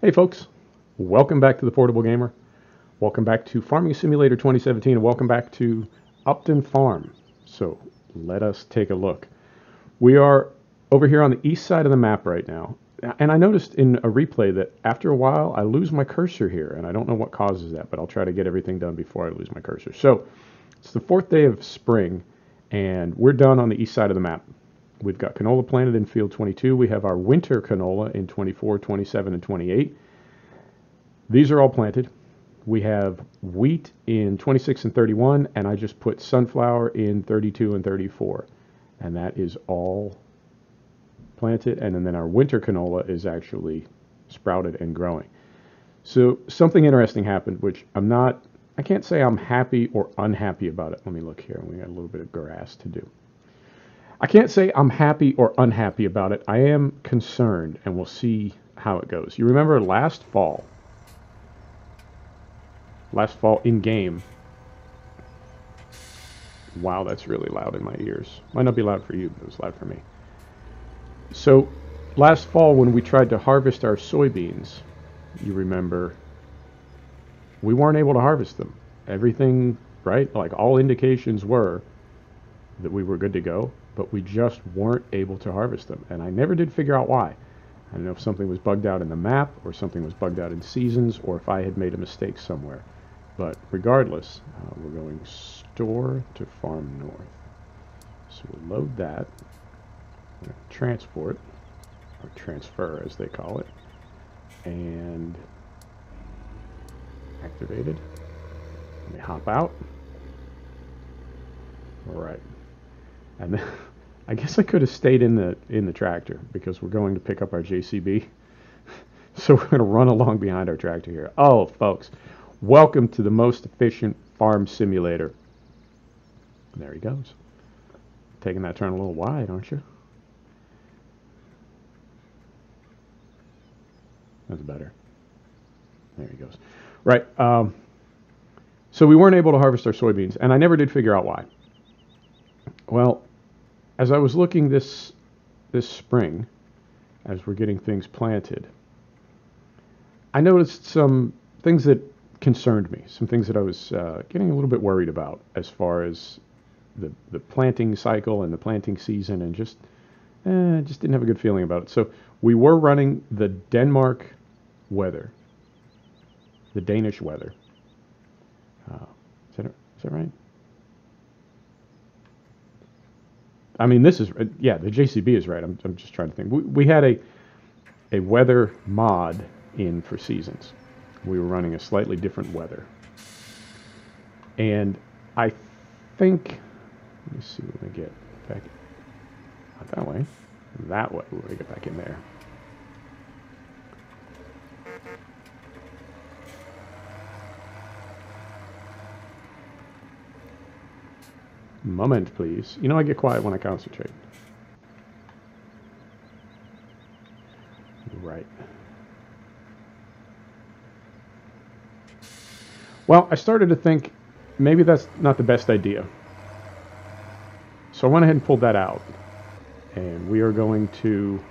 Hey folks, welcome back to the Portable Gamer. Welcome back to Farming Simulator 2017 and welcome back to Upton Farm. So let us take a look. We are over here on the east side of the map right now. And I noticed in a replay that after a while I lose my cursor here and I don't know what causes that, but I'll try to get everything done before I lose my cursor. So it's the 4th day of spring and we're done on the east side of the map. We've got canola planted in field 22. We have our winter canola in 24, 27, and 28. These are all planted. We have wheat in 26 and 31, and I just put sunflower in 32 and 34. And that is all planted. And then our winter canola is actually sprouted and growing. So something interesting happened, which I can't say I'm happy or unhappy about it. Let me look here. We got a little bit of grass to do. I can't say I'm happy or unhappy about it. I am concerned, and we'll see how it goes. You remember last fall in game. Wow, that's really loud in my ears. Might not be loud for you, but it was loud for me. So last fall when we tried to harvest our soybeans, you remember, we weren't able to harvest them. Everything, right? Like all indications were that we were good to go, but we just weren't able to harvest them. And I never did figure out why. I don't know if something was bugged out in the map or something was bugged out in seasons or if I had made a mistake somewhere. But regardless, we're going store to farm north. So we'll load that. We're going to transport, or transfer as they call it, and activated. Let me hop out. All right. And then I guess I could have stayed in the tractor because we're going to pick up our JCB. So we're going to run along behind our tractor here. Oh, folks, welcome to the most efficient farm simulator. There he goes. Taking that turn a little wide, aren't you? That's better. There he goes. Right. So we weren't able to harvest our soybeans, and I never did figure out why. Well, as I was looking this spring, as we're getting things planted, I noticed some things that concerned me, some things that I was getting a little bit worried about as far as the planting cycle and the planting season, and just didn't have a good feeling about it. So we were running the Denmark weather, the Danish weather. Is that right? I mean, this is, yeah, the JCB is right. I'm just trying to think. We had a weather mod in for seasons. We were running a slightly different weather. And I think, let me see when we get back, not that way, that way, when we get back in there. Moment, please. You know, I get quiet when I concentrate. Right. Well, I started to think maybe that's not the best idea. So I went ahead and pulled that out. And we're going to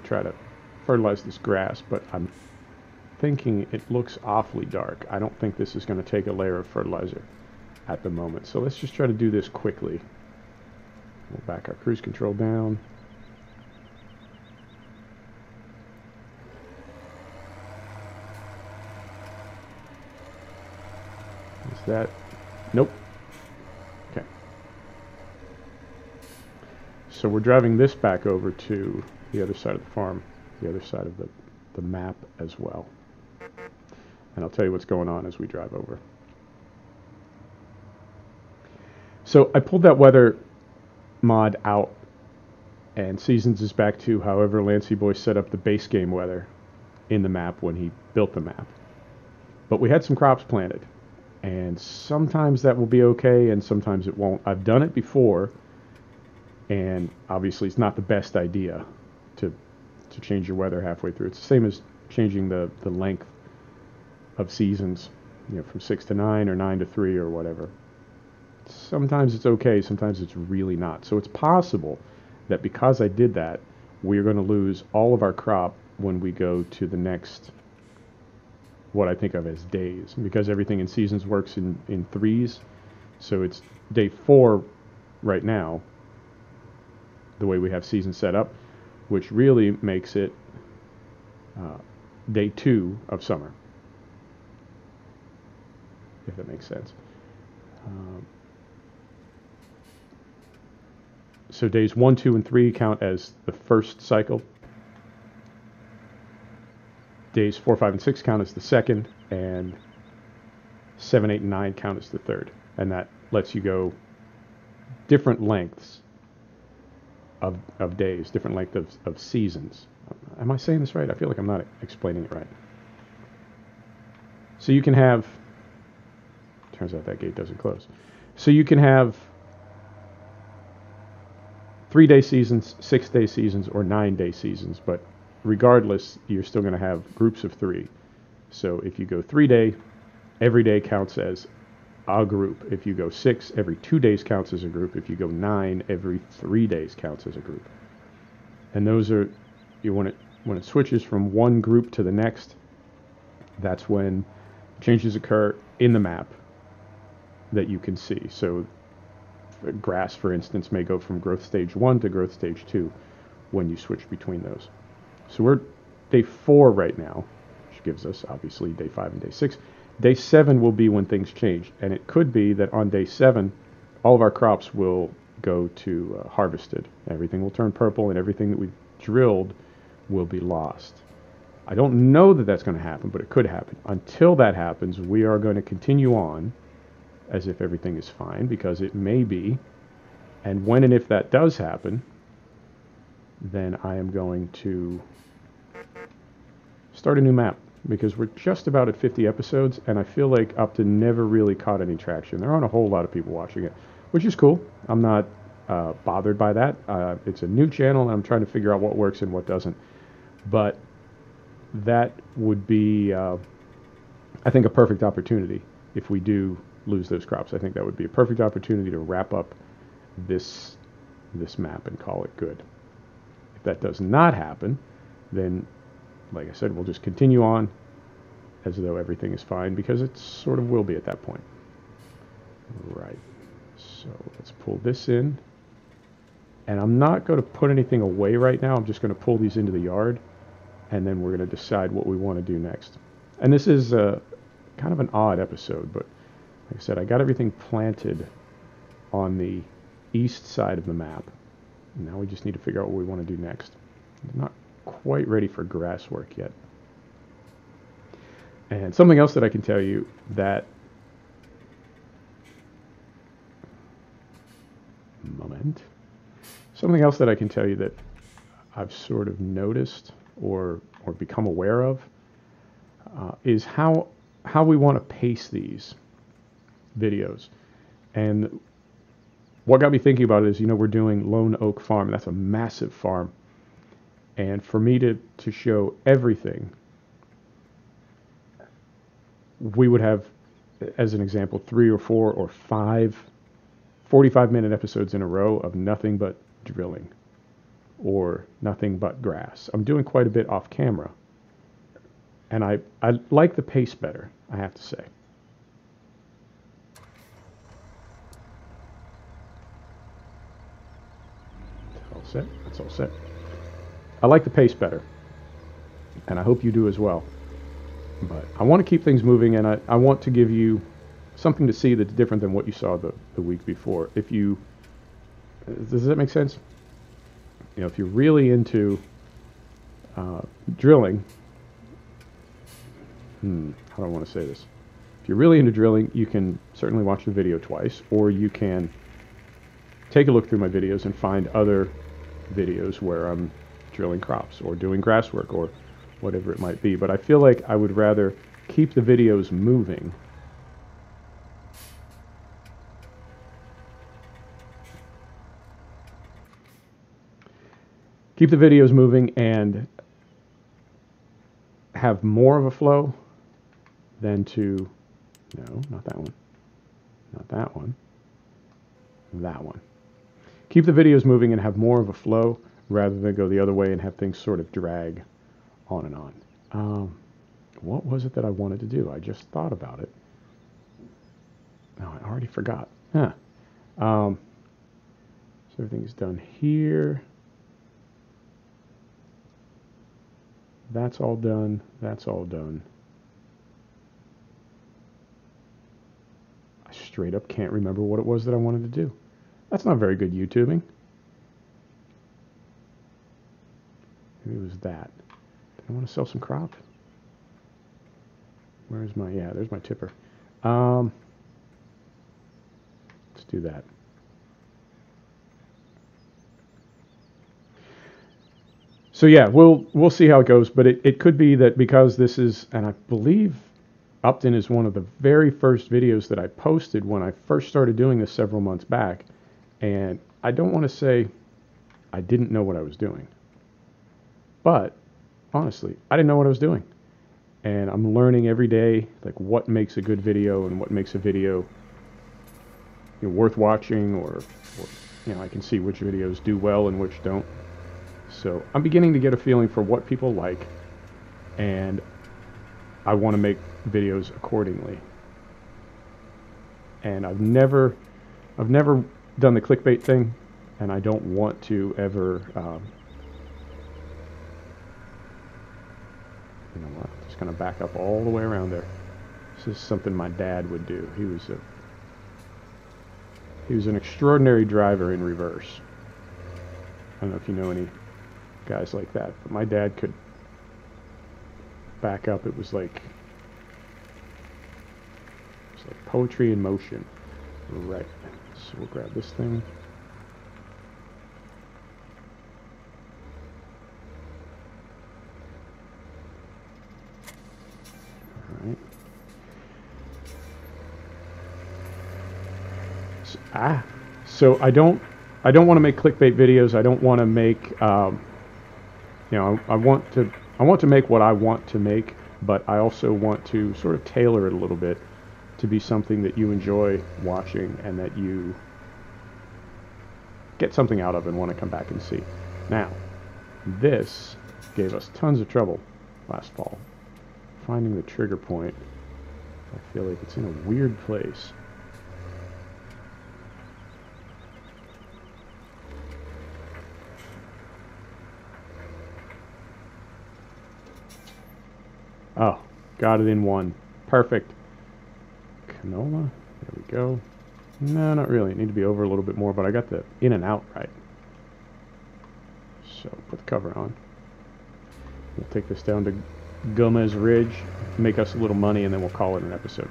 try to fertilize this grass, but I'm thinking it looks awfully dark. I don't think this is going to take a layer of fertilizer at the moment. So let's just try to do this quickly. We'll back our cruise control down. Is that? Nope. Okay. So we're driving this back over to the other side of the farm, the other side of the map as well. And I'll tell you what's going on as we drive over. So I pulled that weather mod out, and Seasons is back to however Lancyboi set up the base game weather in the map when he built the map. But we had some crops planted, and sometimes that will be okay, and sometimes it won't. I've done it before, and obviously it's not the best idea to change your weather halfway through. It's the same as changing the length of seasons, you know, from 6 to 9 or 9 to 3 or whatever. Sometimes it's okay, sometimes it's really not. So it's possible that because I did that, we're going to lose all of our crop when we go to the next, what I think of as days, because everything in seasons works in threes. So it's day 4 right now, the way we have season set up, which really makes it day 2 of summer, if that makes sense. So days 1, 2, and 3 count as the first cycle. Days 4, 5, and 6 count as the second, and 7, 8, and 9 count as the third. And that lets you go different lengths of days, different length of seasons. Am I saying this right? I feel like I'm not explaining it right. So you can have, turns out that gate doesn't close. So you can have 3-day seasons, 6-day seasons, or 9-day seasons, but regardless, you're still going to have groups of 3. So if you go 3-day, every day counts as a group. If you go 6, every 2 days counts as a group. If you go 9, every 3 days counts as a group. And those are, when it switches from one group to the next, that's when changes occur in the map that you can see. So grass, for instance, may go from growth stage 1 to growth stage 2 when you switch between those. So we're day 4 right now, which gives us obviously day 5 and day 6. Day 7 will be when things change, and it could be that on day 7, all of our crops will go to harvested. Everything will turn purple, and everything that we've drilled will be lost. I don't know that that's going to happen, but it could happen. Until that happens, we are going to continue on as if everything is fine, because it may be. And when and if that does happen, then I am going to start a new map, because we're just about at 50 episodes, and I feel like Upton never really caught any traction. There aren't a whole lot of people watching it, which is cool. I'm not bothered by that. It's a new channel, and I'm trying to figure out what works and what doesn't. But that would be, I think, a perfect opportunity if we do lose those crops. I think that would be a perfect opportunity to wrap up this map and call it good. If that does not happen, then, like I said, we'll just continue on as though everything is fine, because it sort of will be at that point. Right. So let's pull this in. And I'm not going to put anything away right now. I'm just going to pull these into the yard, and then we're going to decide what we want to do next. And this is kind of an odd episode, but like I said, I got everything planted on the east side of the map. Now we just need to figure out what we want to do next. I'm not quite ready for grass work yet. And something else that I can tell you that something else that I can tell you that I've sort of noticed or become aware of is how we want to pace these videos. And what got me thinking about it is, we're doing Lone Oak Farm. That's a massive farm. And for me to show everything, we would have, as an example, 3 or 4 or 5 45-minute episodes in a row of nothing but drilling or nothing but grass. I'm doing quite a bit off camera. And I like the pace better, I have to say. All set. That's all set. I like the pace better, and I hope you do as well. But I want to keep things moving, and I want to give you something to see that's different than what you saw the week before. Does that make sense? If you're really into drilling, how do I want to say this? If you're really into drilling, you can certainly watch the video twice, or you can take a look through my videos and find other videos where I'm drilling crops or doing grass work or whatever it might be. But I feel like I would rather keep the videos moving and have more of a flow than to, no, not that one, not that one, that one. Keep the videos moving and have more of a flow rather than go the other way and have things sort of drag on and on. What was it that I wanted to do? I just thought about it. No, I already forgot. Huh. So everything's done here. That's all done. That's all done. I straight up can't remember what it was that I wanted to do. That's not very good YouTubing. Maybe it was that. Did I want to sell some crop? Where's my, yeah, there's my tipper. Let's do that. So yeah, we'll see how it goes, but it could be that because this is, and I believe Upton is one of the very first videos that I posted when I first started doing this several months back, and I don't want to say I didn't know what I was doing, but honestly, I didn't know what I was doing, and I'm learning every day, like what makes a good video and what makes a video worth watching, or I can see which videos do well and which don't. So I'm beginning to get a feeling for what people like, and I want to make videos accordingly. And I've never done the clickbait thing, and I don't want to ever. You know what? Just gonna back up all the way around there. This is something my dad would do. He was an extraordinary driver in reverse. I don't know if you know any guys like that, but my dad could back up. It was like poetry in motion. Right. So we'll grab this thing. All right. So I don't want to make clickbait videos. I don't want to make I want to make what I want to make, but I also want to sort of tailor it a little bit to be something that you enjoy watching and that you get something out of and want to come back and see. Now, this gave us tons of trouble last fall. Finding the trigger point, I feel like it's in a weird place. Oh, got it in one. Perfect. Canola. There we go. No, not really. It need to be over a little bit more, but I got the in and out right. So put the cover on. We'll take this down to Gomez Ridge, make us a little money, and then we'll call it an episode.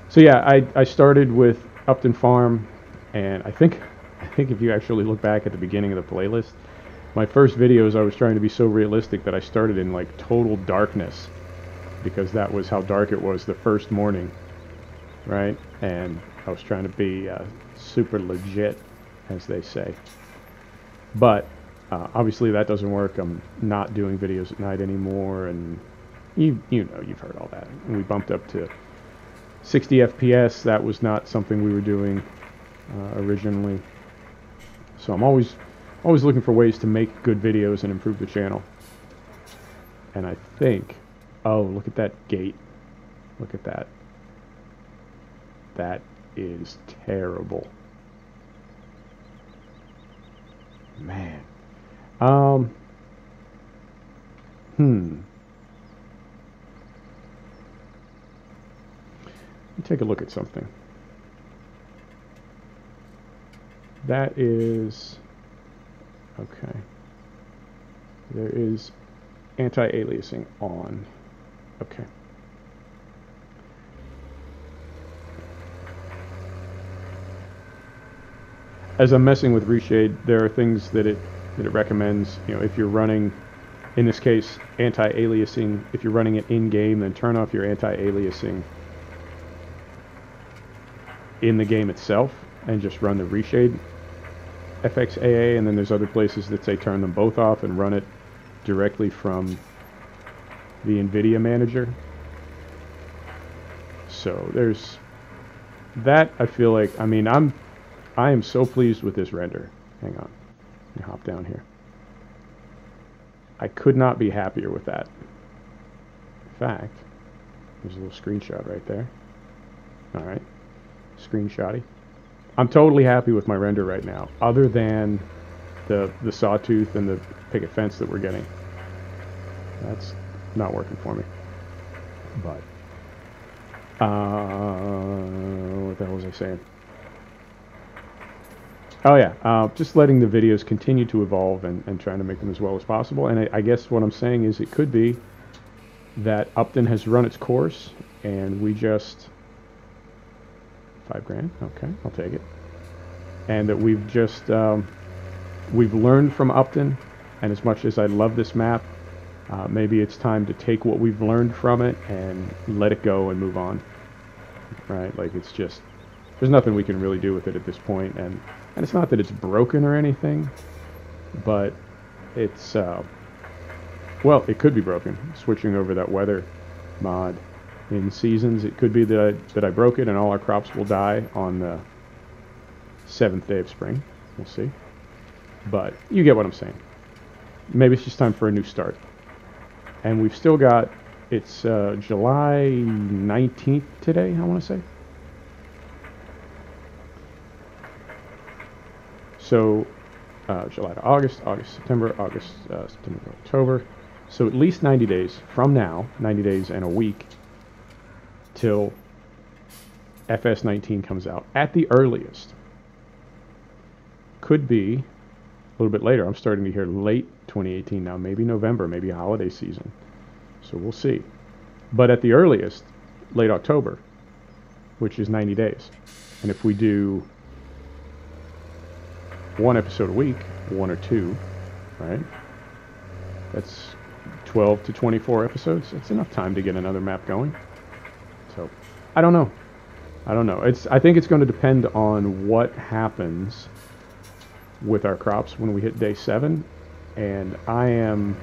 So yeah, I started with Upton Farm, and I think if you actually look back at the beginning of the playlist, my first videos I was trying to be so realistic that I started in like total darkness, because that was how dark it was the first morning, right? And I was trying to be super legit, as they say. But obviously that doesn't work. I'm not doing videos at night anymore, and you've heard all that. And we bumped up to 60 FPS. That was not something we were doing originally. So I'm always looking for ways to make good videos and improve the channel. And I think, oh, look at that gate. Look at that. That is terrible. Man. Let me take a look at something. That is... Okay. There is anti-aliasing on. Okay. As I'm messing with reshade, there are things that it recommends. If you're running, in this case, anti-aliasing, if you're running it in-game, then turn off your anti-aliasing in the game itself and just run the reshade FXAA, and then there's other places that say turn them both off and run it directly from the NVIDIA manager. So there's that. I feel like, I am so pleased with this render. Hang on, let me hop down here. I could not be happier with that. In fact, there's a little screenshot right there. All right, screenshotty. I'm totally happy with my render right now, other than the sawtooth and the picket fence that we're getting. That's not working for me. But what the hell was I saying? Oh yeah, just letting the videos continue to evolve and trying to make them as well as possible. And I guess what I'm saying is it could be that Upton has run its course and we just... $5,000, okay, I'll take it. And that we've just, we've learned from Upton, and as much as I love this map, maybe it's time to take what we've learned from it and let it go and move on. Right, like it's just, there's nothing we can really do with it at this point, and it's not that it's broken or anything, but it's, well, it could be broken. Switching over that weather mod in seasons, it could be that I broke it and all our crops will die on the 7th day of spring. We'll see. But you get what I'm saying. Maybe it's just time for a new start. And we've still got, it's July 19th today, I want to say. So July to August, August, September, August, September, October. So at least 90 days from now, 90 days and a week, till FS19 comes out at the earliest. Could be a little bit later. I'm starting to hear late 2018 now, maybe November, maybe holiday season. So we'll see. But at the earliest, late October, which is 90 days. And if we do one episode a week, one or two, right? That's 12 to 24 episodes. That's enough time to get another map going. So, I don't know. I don't know. I think it's going to depend on what happens with our crops when we hit day 7. And I am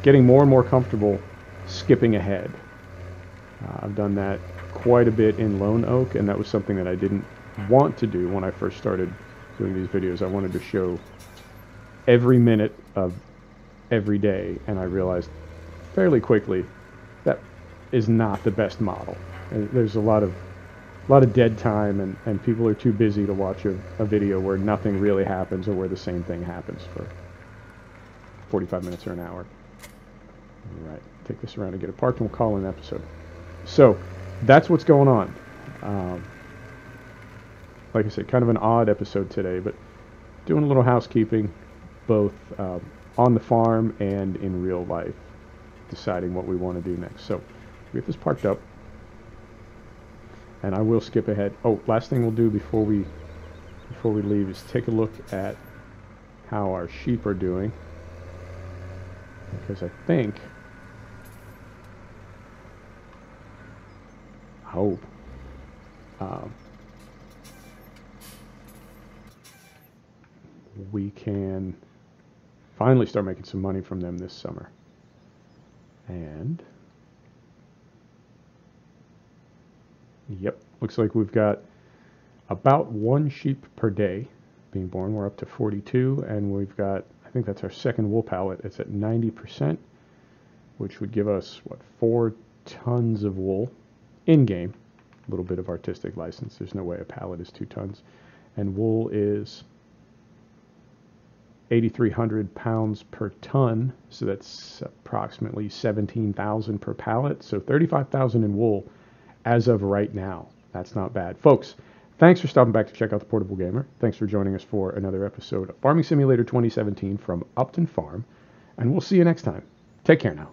getting more and more comfortable skipping ahead. I've done that quite a bit in Lone Oak, and that was something that I didn't want to do when I first started doing these videos. I wanted to show every minute of every day, and I realized fairly quickly that is not the best model. There's a lot of dead time, and people are too busy to watch a video where nothing really happens or where the same thing happens for 45 minutes or an hour. All right, take this around and get it parked, and we'll call an episode. So that's what's going on. Like I said, kind of an odd episode today, but doing a little housekeeping, both on the farm and in real life, deciding what we want to do next. So we get this parked up, and I will skip ahead. Oh, last thing we'll do before we leave is take a look at how our sheep are doing, because I think, hope, we can finally start making some money from them this summer. And yep, looks like we've got about 1 sheep per day being born. We're up to 42, and we've got, I think that's our second wool pallet. It's at 90%, which would give us, what, 4 tons of wool in-game. A little bit of artistic license. There's no way a pallet is 2 tons. And wool is 8,300 pounds per ton, so that's approximately 17,000 per pallet. So 35,000 in wool as of right now. That's not bad. Folks, thanks for stopping back to check out the Portable Gamer. Thanks for joining us for another episode of Farming Simulator 2017 from Upton Farm, and we'll see you next time. Take care now.